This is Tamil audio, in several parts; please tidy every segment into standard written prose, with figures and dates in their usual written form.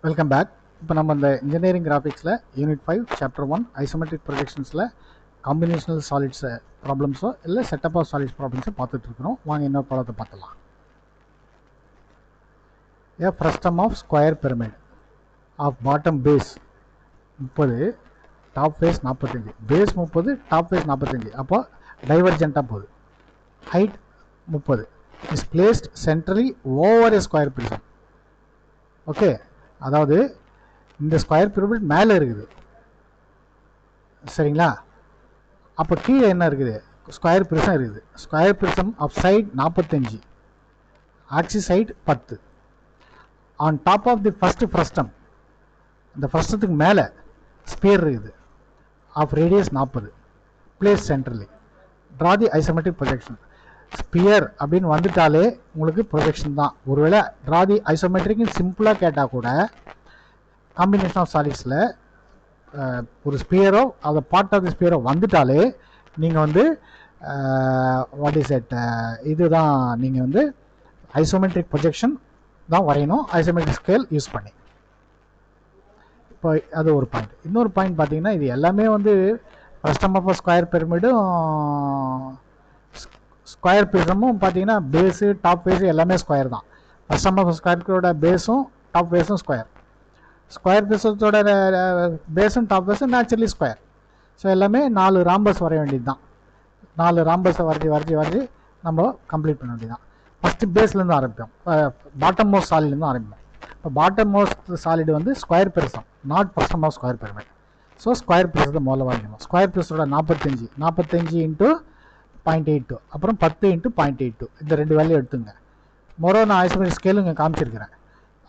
Welcome back. இப்போ நம்ம இந்த இன்ஜினியரிங் கிராஃபிக்ஸில் யூனிட் 5 சாப்டர் 1 ஐசோமெட்ரிக் ப்ரொஜெக்ஷன்ஸில் காம்பினேஷனல் சாலிட்ஸ் ப்ராப்ளம்ஸோ இல்லை செட்டப் ஆஃப் சாலிட்ஸ் ப்ராப்ளம்ஸோ பார்த்துட்ருக்குறோம். வாங்க இன்னொரு படத்தை பார்த்துலாம். A frustum of square pyramid of bottom base 30, top face 45, base 30, top face 45. அப்போ டைவர்ஜென்ட்டாக போகுது. Height 30 is placed centrally over a square prism. Okay, அதாவது இந்த ஸ்கொயர் பிரமிட் மேலே இருக்குது, சரிங்களா? அப்போ கீழே என்ன இருக்குது? ஸ்கொயர் பிரிசம் இருக்குது. Square prism of side 45, axis side 10. On top of the first frustum, இந்த ஃப்ரஸ்டத்துக்கு மேலே ஸ்பியர் இருக்குது of radius 40, place centrally. Draw the isometric projection. Sphere அப்படின்னு வந்துட்டாலே உங்களுக்கு ப்ரொஜெக்ஷன் தான். ஒருவேளை ட்ரா தி ஐசோமெட்ரிக்னு சிம்பிளாக கேட்டால் கூட காம்பினேஷன் ஆஃப் சாலிட்ஸில் ஒரு ஸ்பியரோ அதை பார்ட் ஆஃப் தி ஸ்பியரோ வந்துட்டாலே நீங்கள் வந்து வாட் இஸ் இட், இதுதான் நீங்கள் வந்து ஐசோமெட்ரிக் ப்ரொஜெக்ஷன் தான் வரையணும், ஐசோமெட்ரிக் ஸ்கேல் யூஸ் பண்ணி. இப்போ அது ஒரு பாயிண்ட். இன்னொரு பாயிண்ட் பார்த்தீங்கன்னா, இது எல்லாமே வந்து ஃப்ரஸ்டம் ஆஃப் ஸ்கொயர் பிரமிடும் ஸ்கொயர் பிரிசமும் பார்த்தீங்கன்னா பேஸு டாப் பேஸு எல்லாமே ஸ்கொயர் தான். ஃப்ரஸ்டம் ஆஃப் ஸ்கொயரோட பேஸும் டாப் பேஸும் ஸ்கொயர். ஸ்கொயர் பிரிசத்தோட பேஸும் டாப் பேஸும் நேச்சுரலி ஸ்கொயர். ஸோ எல்லாமே 4 ராம்பஸ் வரைய வேண்டியது தான். 4 ராம்பஸை வரைஞ்சி நம்ம கம்ப்ளீட் பண்ண வேண்டியது தான். ஃபஸ்ட்டு பேஸ்லேருந்து ஆரம்பிப்போம், பாட்டம் மோஸ்ட் சாலிட்லேருந்து ஆரம்பிப்போம். இப்போ பாட்டம் மோஸ்ட் சாலிடு வந்து square prism, not frustum of square pyramid. So square பிரிசத்தை முதல்ல வரையணும். ஸ்கொயர் பிரிசோட 45 இன்ட்டு 0.82, அப்புறம் 10 இன்ட்டு 0.82. இந்த 2 வேல்யூ எடுத்துங்க. நான் ஐசோமெட்ரிக் ஸ்கேலும் இங்கே காமிச்சிருக்கிறேன்.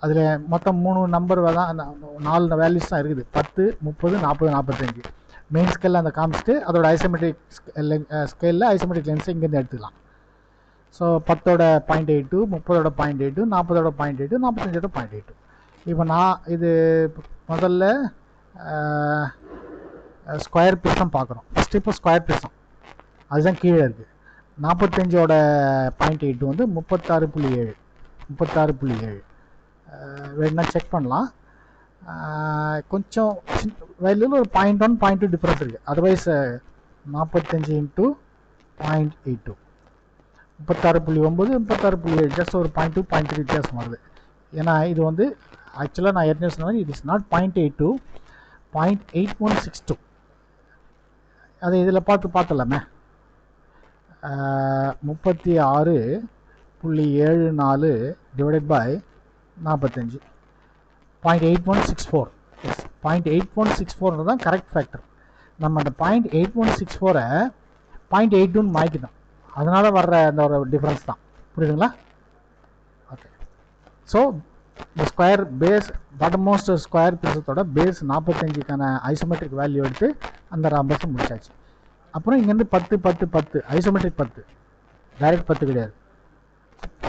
அதில் மொத்தம் 3 நம்பர் தான், 4 வேல்யூஸ் தான் இருக்குது. 10, 30, 40, 45. மெயின் ஸ்கேலில் அந்த காமிச்சிட்டு அதோட ஐசோமெட்ரிக் ஸ்கேலில் ஐசோமெட்ரிக் லென்ஸை இங்கேருந்து எடுத்துக்கலாம். ஸோ 10ஓட 0.82, 30ஓட 0.82, 40ஓட 0.82, 45ஓட 0.82. இப்போ நான் இது முதல்ல ஸ்கொயர் பிரிசம் பார்க்குறோம். ஃபஸ்ட்டு இப்போ ஸ்கொயர் பிரிசம் அதுதான் கீழே இருக்குது. 45ஓட 0.82 வந்து 36.7 வேணுன்னா செக் பண்ணலாம். கொஞ்சம் வேல்யூவில் ஒரு 0.1, 0.2 டிஃப்ரென்ஸ் இருக்குது. அதர்வைஸ் 45 இன்ட்டு 0.82 36.9, 36.7, ஜஸ்ட் ஒரு 0.2, 0.3 வித்தியாசம் வருது. ஏன்னா இது வந்து ஆக்சுவலாக நான் ஏற்கனவே சொன்ன மாதிரி இட் இஸ் நாட் 0.82, 0.8162. அதை இதில் பார்த்துலாமே. 36.74 டிவைடட் பை 45, 0.8164. 0.8164 தான் கரெக்ட் ஃபேக்டர். நம்ம அந்த 0.8164 0.82 மாய்க்கணும். அதனால வர்ற அந்த ஒரு டிஃப்ரென்ஸ் தான். புரியுதுங்களா? ஓகே. ஸோ இந்த square base bottom most square பிரிசத்தோட பேஸ் 45க்கான ஐசோமெட்ரிக் வேல்யூ எடுத்து அந்த ராம்பஸை முடிச்சாச்சு. அப்புறம் இங்கேருந்து 10, 10, 10 ஐசோமெட்ரிக் 10, டைரக்ட் 10 கிடையாது.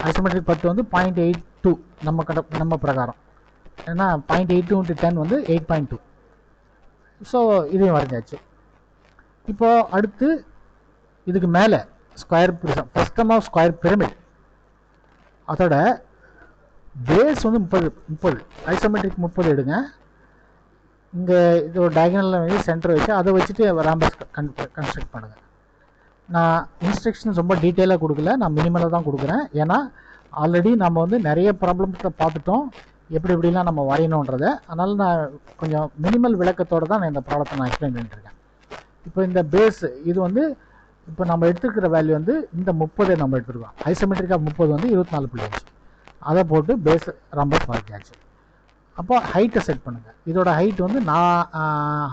ஐசோமெட்ரிக் 10 வந்து 0.82 நம்ம பிரகாரம். ஏன்னா 0.82 × 10 வந்து 8.2. ஸோ இதையும் வரைஞ்சாச்சு. இப்போது அடுத்து இதுக்கு மேலே square prism, frustum of square pyramid, அதோட பேஸ் வந்து 30 ஐசோமெட்ரிக் 30 எடுங்க. இங்கே இது ஒரு டயகனலில் வந்து சென்டர் வச்சு அதை வச்சுட்டு ராம்பஸ் கன்ஸ்ட்ரக்ட் பண்ணுங்கள். நான் இன்ஸ்ட்ரக்ஷன்ஸ் ரொம்ப டீட்டெயிலாக கொடுக்கல, நான் மினிமலாக தான் கொடுக்குறேன். ஏன்னா ஆல்ரெடி நம்ம வந்து நிறைய ப்ராப்ளம்ஸை பார்த்துட்டோம், எப்படிலாம் நம்ம வரையணுன்றதை. அதனால் நான் கொஞ்சம் மினிமல் விளக்கத்தோடு தான் நான் இந்த ப்ராப்ளத்தை நான் எக்ஸ்பிளைன் பண்ணிட்டுருக்கேன். இப்போ இந்த பேஸ் இது வந்து இப்போ நம்ம எடுத்துருக்கிற வேல்யூ வந்து இந்த 30 நம்ம எடுத்துருக்கோம். ஐசோமெட்ரிக்காக 30 வந்து 24.5. அதை போட்டு பேஸ் ராம்பஸ் வரைஞ்சாச்சு. அப்போ ஹைட்டை செட் பண்ணுங்கள். இதோட ஹைட் வந்து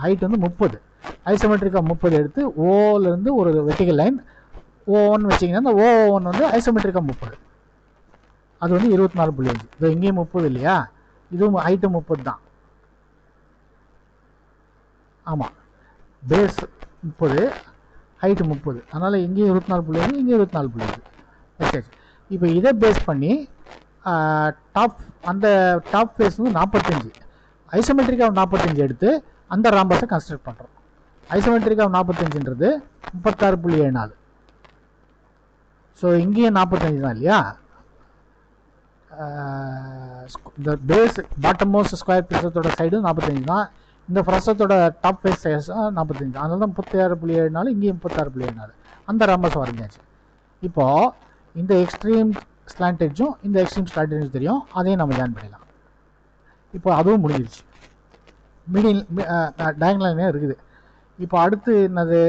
ஹைட் வந்து 30, ஐசோமெட்ரிக்காக 30 எடுத்து ஓலேருந்து ஒரு வெர்டிகல் லைன் O1 வச்சிங்கன்னா அந்த O1 வந்து ஐசோமெட்ரிக்காக 30, அது வந்து 24.5. இது இங்கேயும் 30 இல்லையா, இதுவும் ஹைட்டு 30 தான். ஆமாம், பேஸ் 30, ஹைட்டு 30, அதனால் இங்கேயும் 24.5, இங்கேயும் 24.5. ஓகே. இப்போ இதை பேஸ் பண்ணி அந்த டாப் ஃபேஸ் வந்து 45, ஐசோமெட்ரிக்காக 45 எடுத்து அந்த ராம்பஸை கன்ஸ்ட்ரக்ட் பண்ணுறோம். ஐசோமெட்ரிக்காக 45ன்றது 36.74. ஸோ இங்கேயும் 45 தான் இல்லையா, இந்த பேஸ் பாட்டம் மோஸ்ட் ஸ்கொயர் ப்ரிசத்தோட சைடு 45 தான், இந்த ஃப்ரஸ்டத்தோட டாப் ஃபேஸ் சைஸ் 45. அதனால தான் 36.74, இங்கேயும் 36.74 அந்த ரம்பஸ் வரைஞ்சாச்சு. இப்போது இந்த எக்ஸ்ட்ரீம் ஸ்லாண்ட் எட்ஜும் இந்த எக்ஸ்ட்ரீம் ஸ்லாண்ட் எட்ஜும் தெரியும், அதையும் நம்ம ஜாயின் பண்ணிடலாம். இப்போ அதுவும் முடிஞ்சிருச்சு, மிடில் டயங்கலாக இருக்குது. இப்போ அடுத்து என்னது,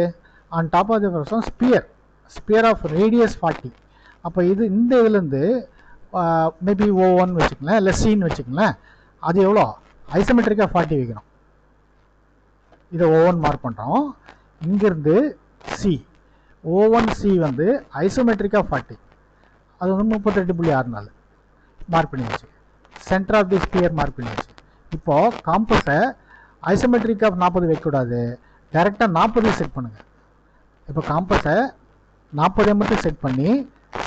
on top of the frustum sphere of radius 40. அப்போ இது இந்த இதுலேருந்து மேபி O1 வச்சுக்கலாம், இல்லை சின்னு வச்சுக்கலாம். அது எவ்வளோ, ஐசோமெட்ரிக்காக 40 வைக்கணும். இதை O1 மார்க் பண்ணுறோம். இங்கேருந்து சி O1C வந்து ஐசோமெட்ரிக்காக 40, அது வந்து 38.64 மார்க் பண்ணியாச்சு. Centre of the sphere mark பண்ணியாச்சு. இப்போது காம்பஸை ஐசோமெட்ரிக் ஆஃப் 40 வைக்கக்கூடாது, டேரெக்டாக 40 செட் பண்ணுங்கள். இப்போ காம்பஸை 40 மட்டும் செட் பண்ணி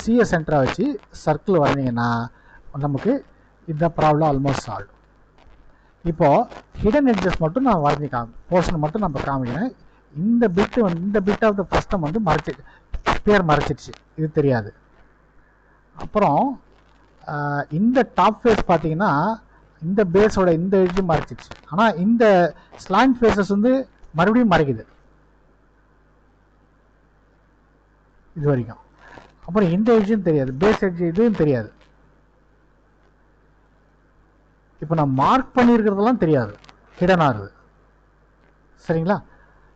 சியை சென்டராக வச்சு சர்க்கிள் வரைஞ்சிங்கன்னா நமக்கு இந்த ப்ராப்ளம் ஆல்மோஸ்ட் சால்வ். இப்போது ஹிடன் எட்ஜஸ் மட்டும் நான் வரைஞ்சி போர்ஷன் மட்டும் நம்ம காமிக்கிறேன். இந்த பிட்டு வந்து இந்த பிட் ஆஃப் த ஃபஸ்டம் வந்து ஸ்பியர் மறைச்சிடுச்சு, இது தெரியாது. அப்புறம் இந்த டாப் ஃபேஸ் பார்த்தீங்கன்னா இந்த பேஸோட இந்த எட்ஜு மறைச்சிடுச்சு, ஆனால் இந்த ஸ்லாண்ட் ஃபேஸஸ் வந்து மறுபடியும் மறைக்குது இது வரைக்கும். அப்புறம் இந்த எட்ஜும் தெரியாது, பேஸ் எட்ஜ் இதுவும் தெரியாது. இப்போ நான் மார்க் பண்ணியிருக்கிறதெல்லாம் தெரியாது, ஹிடனாக இருக்குது. சரிங்களா?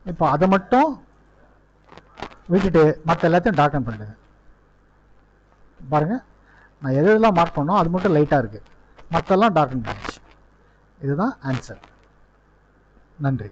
இப்போ அதை மட்டும் விட்டுட்டு மற்ற எல்லாத்தையும் டார்க்கன் பண்ணிடுங்க. பாருங்கள், நான் எதெல்லாம் மார்க் பண்ணோம் அது மட்டும் லைட்டாக இருக்குது, மற்றெல்லாம் டார்க்கன் பண்ணிடுச்சு. இதுதான் ஆன்சர். நன்றி.